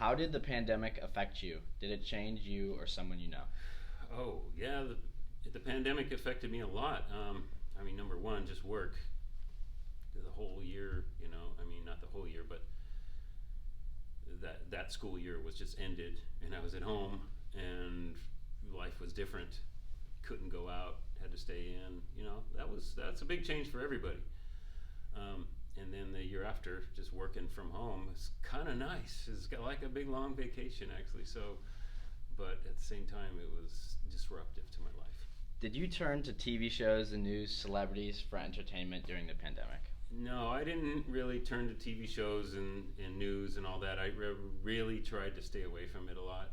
How did the pandemic affect you? Did it change you or someone you know? Oh yeah, the pandemic affected me a lot. I mean, number one, just work. The whole year, I mean, not the whole year, but that school year was just ended, and I was at home, and life was different. Couldn't go out, had to stay in. That's a big change for everybody. And then the year after, just working from home is kind of nice. It's got like a big long vacation actually. So, but at the same time, it was disruptive to my life. Did you turn to TV shows and news celebrities for entertainment during the pandemic? No, I didn't really turn to TV shows and news and all that. I really tried to stay away from it a lot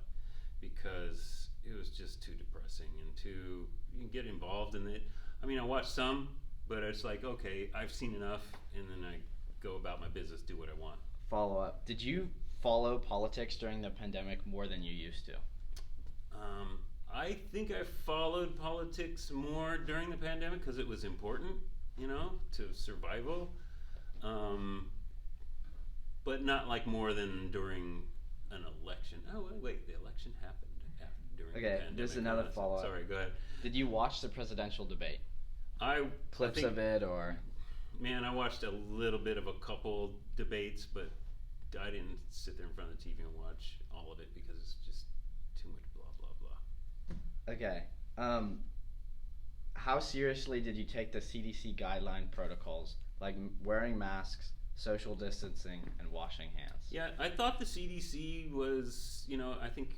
because it was just too depressing and too. You can get involved in it. I mean, I watched some, but it's like, okay, I've seen enough, and then I go about my business, do what I want. Follow up. Did you follow politics during the pandemic more than you used to? I think I followed politics more during the pandemic because it was important, to survival. But not like more than during an election. Oh, wait, the election happened during the pandemic. There's another follow up. Sorry, go ahead. Did you watch the presidential debate? Clips I think, of it, or? Man, I watched a little bit of a couple debates, but I didn't sit there in front of the TV and watch all of it because it's just too much blah, blah, blah. Okay. How seriously did you take the CDC guideline protocols, like wearing masks, social distancing, and washing hands? Yeah, I thought the CDC was, I think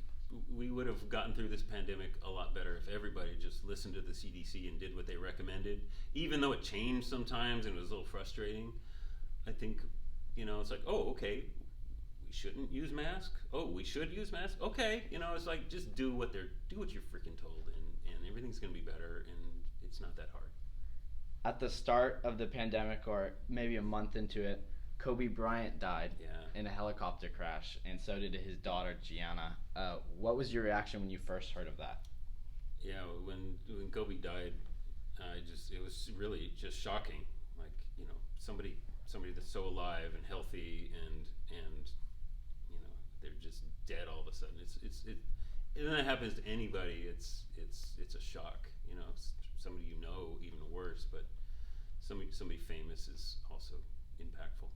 we would have gotten through this pandemic a lot better if everybody just listened to the CDC and did what they recommended, even though it changed sometimes and it was a little frustrating. I think, it's like, oh, okay, we shouldn't use masks. Oh, we should use masks. Okay, it's like just do what you're freaking told, and everything's gonna be better, and it's not that hard. At the start of the pandemic, or maybe a month into it, Kobe Bryant died in a helicopter crash, and so did his daughter Gianna. What was your reaction when you first heard of that? Yeah, when Kobe died, it was really just shocking. Like, somebody that's so alive and healthy, and they're just dead all of a sudden. And that happens to anybody. It's a shock. Somebody even worse, but somebody famous is also impactful.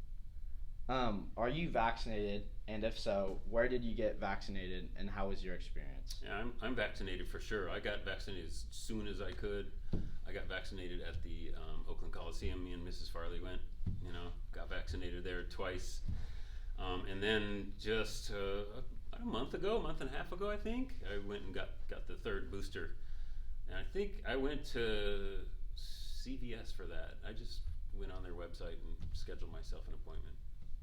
Are you vaccinated? And if so, where did you get vaccinated, and how was your experience? Yeah, I'm vaccinated for sure. I got vaccinated as soon as I could. I got vaccinated at the Oakland Coliseum. Me and Mrs. Farley went. Got vaccinated there twice, and then just about a month and a half ago, I think I went and got the third booster. And I think I went to CVS for that. I just went on their website and scheduled myself an appointment.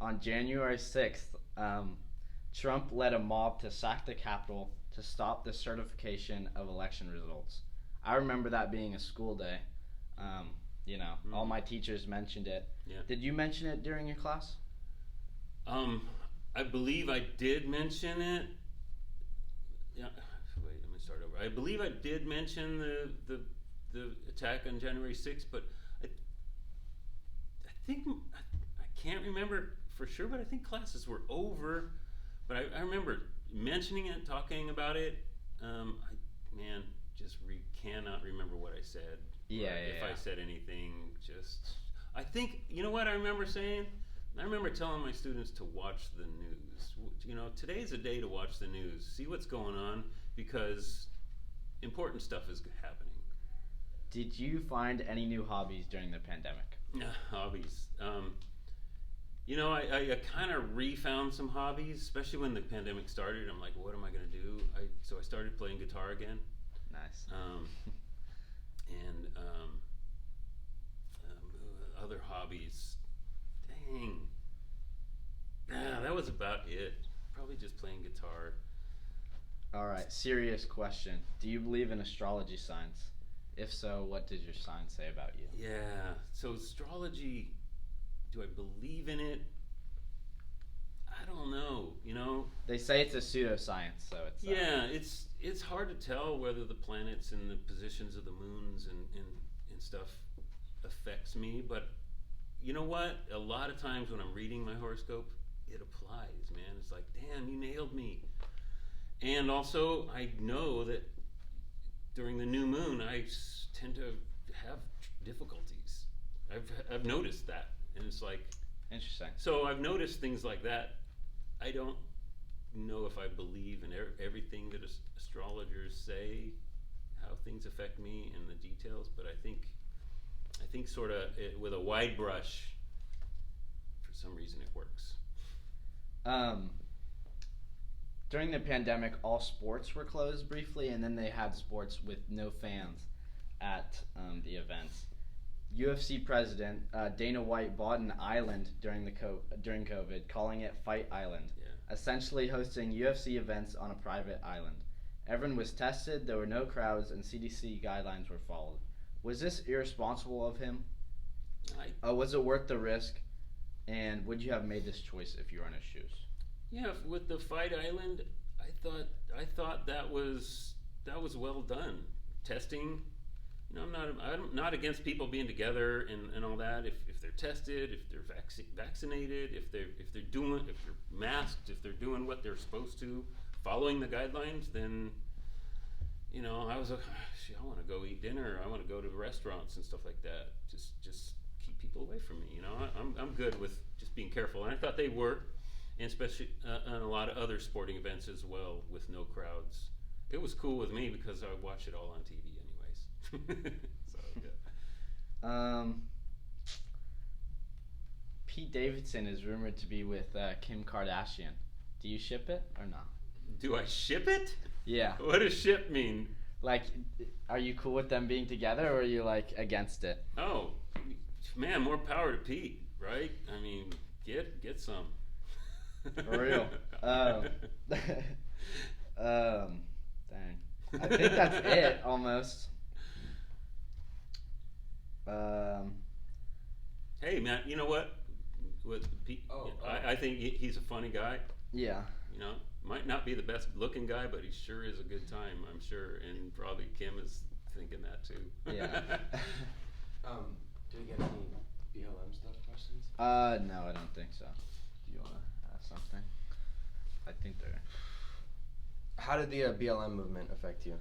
On January 6th, Trump led a mob to sack the Capitol to stop the certification of election results. I remember that being a school day. All my teachers mentioned it. Yeah. Did you mention it during your class? I believe I did mention it. Yeah. Wait, let me start over. I believe I did mention the attack on January 6th, but I think I can't remember for sure, but I think classes were over. But I remember mentioning it, talking about it. Cannot remember what I said. If I said anything, I think, what I remember saying? I remember telling my students to watch the news. Today's a day to watch the news, see what's going on, because important stuff is happening. Did you find any new hobbies during the pandemic? Hobbies. I kind of refound some hobbies, especially when the pandemic started. I'm like, what am I going to do? So I started playing guitar again. Nice. And other hobbies. Dang. That was about it. Probably just playing guitar. All right, serious question. Do you believe in astrology signs? If so, what does your sign say about you? Yeah. So astrology, do I believe in it? I don't know. They say it's a pseudoscience, so it's yeah. It's hard to tell whether the planets and the positions of the moons and stuff affects me. But you know what? A lot of times when I'm reading my horoscope, it applies, man. It's like, damn, you nailed me. And also, I know that during the new moon, I tend to have difficulties. I've noticed that, and it's like, Interesting. so I've noticed things like that. I don't know if I believe in everything that astrologers say, how things affect me and the details, but I think sort of with a wide brush, for some reason it works. During the pandemic, all sports were closed briefly, and then they had sports with no fans at the events. UFC president Dana White bought an island during COVID, calling it Fight Island, essentially hosting UFC events on a private island. Everyone was tested, there were no crowds, and CDC guidelines were followed. Was this irresponsible of him? Was it worth the risk? And would you have made this choice if you were in his shoes? Yeah, with the Fight Island, I thought that was well done. Testing, you know, I'm not against people being together and all that. If they're tested, if they're vaccinated, if they're masked, if they're doing what they're supposed to, following the guidelines, then, you know, I want to go eat dinner. I want to go to restaurants and stuff like that. Just keep people away from me. You know, I'm good with just being careful, and I thought they were. And especially on a lot of other sporting events as well, with no crowds. It was cool with me because I watch it all on TV anyways. So, yeah. Pete Davidson is rumored to be with Kim Kardashian. Do you ship it or not? Do I ship it? Yeah. What does ship mean? Like, are you cool with them being together, or are you, like, against it? Oh, man, more power to Pete, right? I mean, get some. For real. Dang. I think that's it, almost. Hey, man, you know what? With Pete, I think he's a funny guy. Yeah. You know, might not be the best looking guy, but he sure is a good time, I'm sure. And probably Kim is thinking that too. Yeah. Do we get any BLM stuff questions? No, I don't think so. Do you want to ask something? I think they're... How did the BLM movement affect you?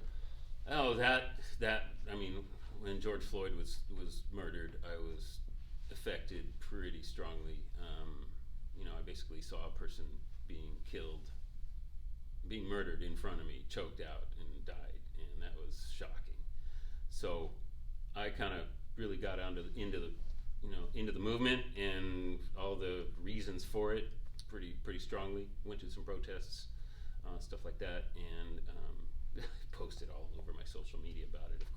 Oh, I mean, when George Floyd was murdered, I was affected pretty strongly. You know, I basically saw a person being murdered in front of me, choked out and died, and that was shocking. So I kind of really got into the movement and all the reasons for it pretty strongly. Went to some protests, stuff like that, and posted all over my social media about it. Of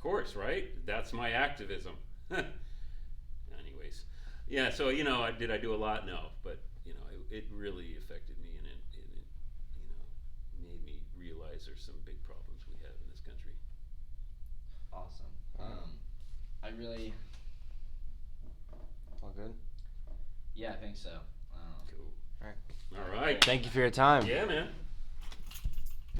course, right? That's my activism. Anyways, yeah. So, you know, did I do a lot? No, but, you know, it really affected me, and it you know, made me realize there's some big problems we have in this country. Awesome. I really... All good? Yeah, I think so. Cool. All right. All right. Thank you for your time. Yeah, man.